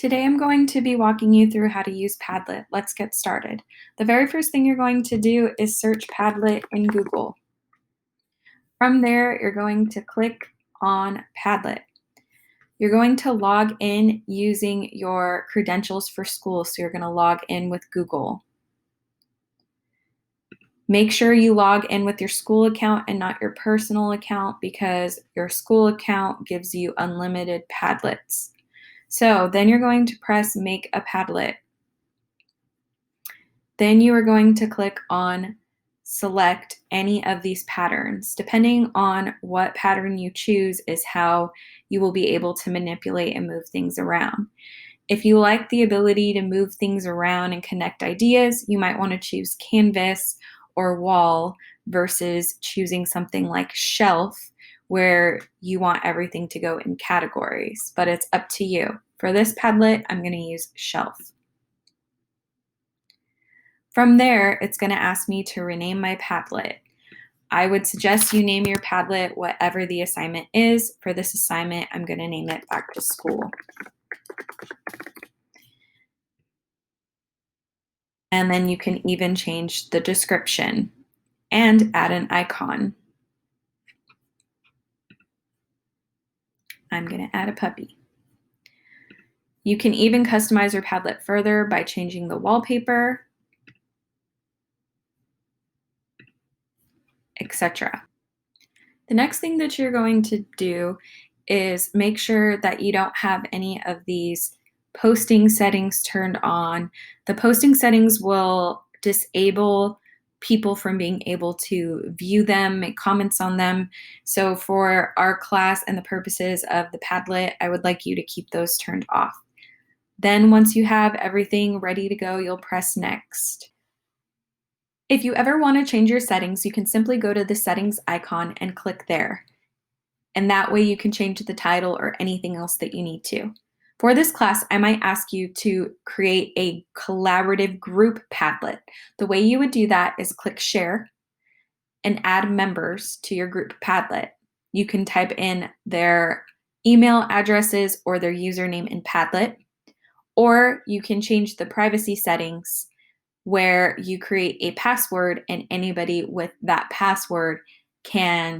Today I'm going to be walking you through how to use Padlet. Let's get started. The very first thing you're going to do is search Padlet in Google. From there, you're going to click on Padlet. You're going to log in using your credentials for school, so you're going to log in with Google. Make sure you log in with your school account and not your personal account because your school account gives you unlimited Padlets. So then you're going to press Make a Padlet. Then you are going to click on Select any of these patterns. Depending on what pattern you choose is how you will be able to manipulate and move things around. If you like the ability to move things around and connect ideas, you might want to choose Canvas or Wall versus choosing something like Shelf, where you want everything to go in categories, but it's up to you. For this Padlet, I'm going to use Shelf. From there, it's going to ask me to rename my Padlet. I would suggest you name your Padlet whatever the assignment is. For this assignment, I'm going to name it Back to School. And then you can even change the description and add an icon. I'm going to add a puppy. You can even customize your Padlet further by changing the wallpaper, etc. The next thing that you're going to do is make sure that you don't have any of these posting settings turned on. The posting settings will disable people from being able to view them, make comments on them. So for our class and the purposes of the Padlet, I would like you to keep those turned off. Then once you have everything ready to go, you'll press Next. If you ever want to change your settings, you can simply go to the settings icon and click there. And that way you can change the title or anything else that you need to. For this class, I might ask you to create a collaborative group Padlet. The way you would do that is click Share and add members to your group Padlet. You can type in their email addresses or their username in Padlet, or you can change the privacy settings where you create a password and anybody with that password can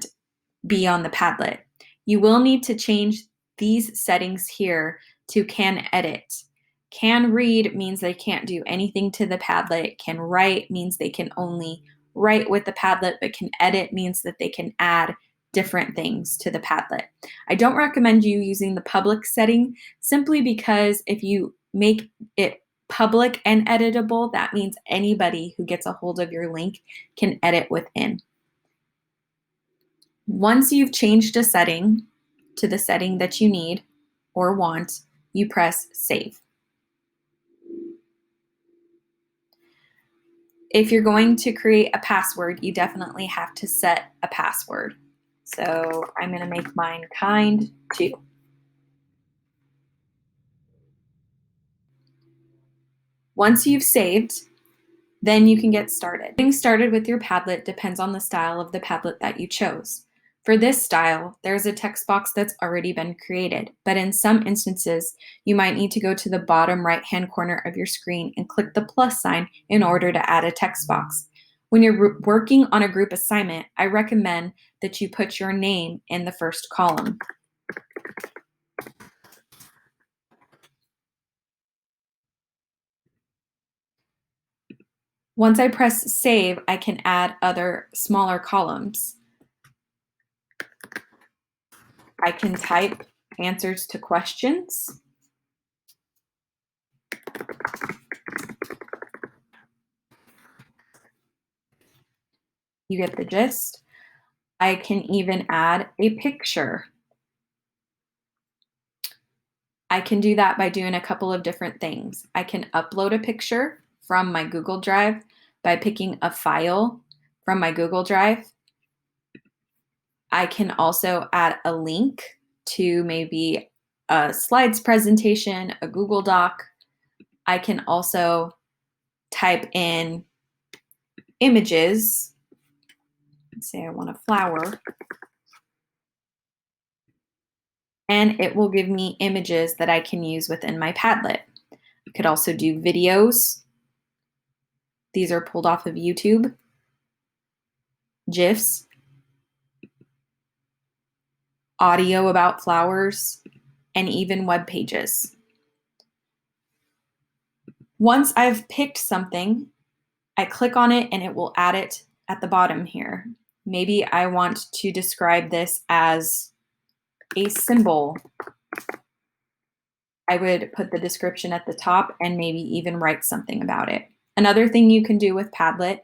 be on the Padlet. You will need to change these settings here to Can Edit. Can Read means they can't do anything to the Padlet. Can Write means they can only write with the Padlet, but Can Edit means that they can add different things to the Padlet. I don't recommend you using the public setting simply because if you make it public and editable, that means anybody who gets a hold of your link can edit within. Once you've changed a setting to the setting that you need or want, you press Save. If you're going to create a password, you definitely have to set a password. So I'm going to make mine kind2. Once you've saved, then you can get started. Getting started with your Padlet depends on the style of the Padlet that you chose. For this style, there's a text box that's already been created, but in some instances, you might need to go to the bottom right-hand corner of your screen and click the plus sign in order to add a text box. When you're working on a group assignment, I recommend that you put your name in the first column. Once I press Save, I can add other smaller columns. I can type answers to questions. You get the gist. I can even add a picture. I can do that by doing a couple of different things. I can upload a picture from my Google Drive by picking a file from my Google Drive. I can also add a link to maybe a slides presentation, a Google Doc. I can also type in images. Let's say I want a flower. and it will give me images that I can use within my Padlet. I could also do videos. These are pulled off of YouTube, GIFs, audio about flowers, and even web pages. Once I've picked something, I click on it and it will add it at the bottom here. Maybe I want to describe this as a symbol. I would put the description at the top and maybe even write something about it. Another thing you can do with Padlet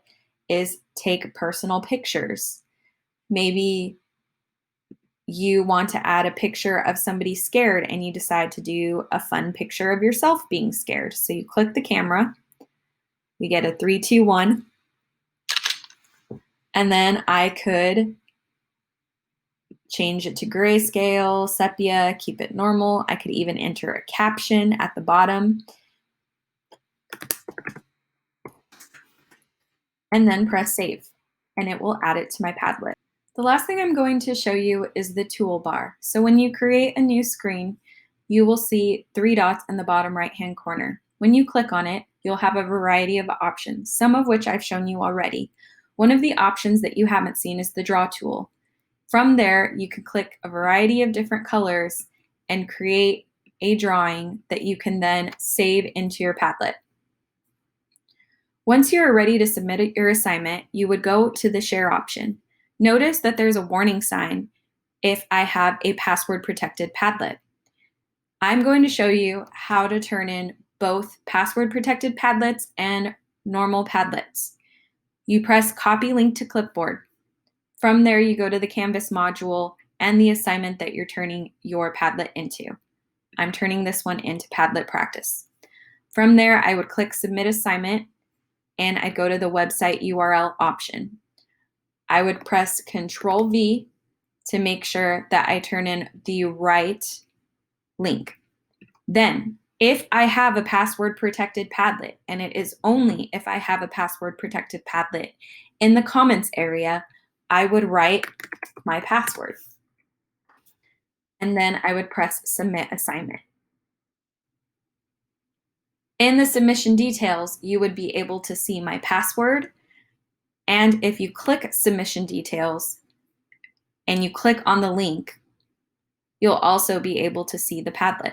is take personal pictures. Maybe you want to add a picture of somebody scared and you decide to do a fun picture of yourself being scared. So you click the camera, we get a 3, 2, 1, and then I could change it to grayscale, sepia, keep it normal. I could even enter a caption at the bottom and then press save, and it will add it to my Padlet. The last thing I'm going to show you is the toolbar. So when you create a new screen, you will see 3 dots in the bottom right-hand corner. When you click on it, you'll have a variety of options, some of which I've shown you already. One of the options that you haven't seen is the draw tool. From there, you can click a variety of different colors and create a drawing that you can then save into your Padlet. Once you're ready to submit your assignment, you would go to the share option. Notice that there's a warning sign if I have a password protected Padlet. I'm going to show you how to turn in both password protected Padlets and normal Padlets. You press copy link to clipboard. From there, you go to the Canvas module and the assignment that you're turning your Padlet into. I'm turning this one into Padlet practice. From there, I would click submit assignment and I'd go to the website URL option. I would press Control V to make sure that I turn in the right link. Then, if I have a password protected Padlet, and it is only if I have a password protected Padlet, in the comments area, I would write my password. And then I would press submit assignment. In the submission details, you would be able to see my password. And if you click submission details and you click on the link, you'll also be able to see the Padlet.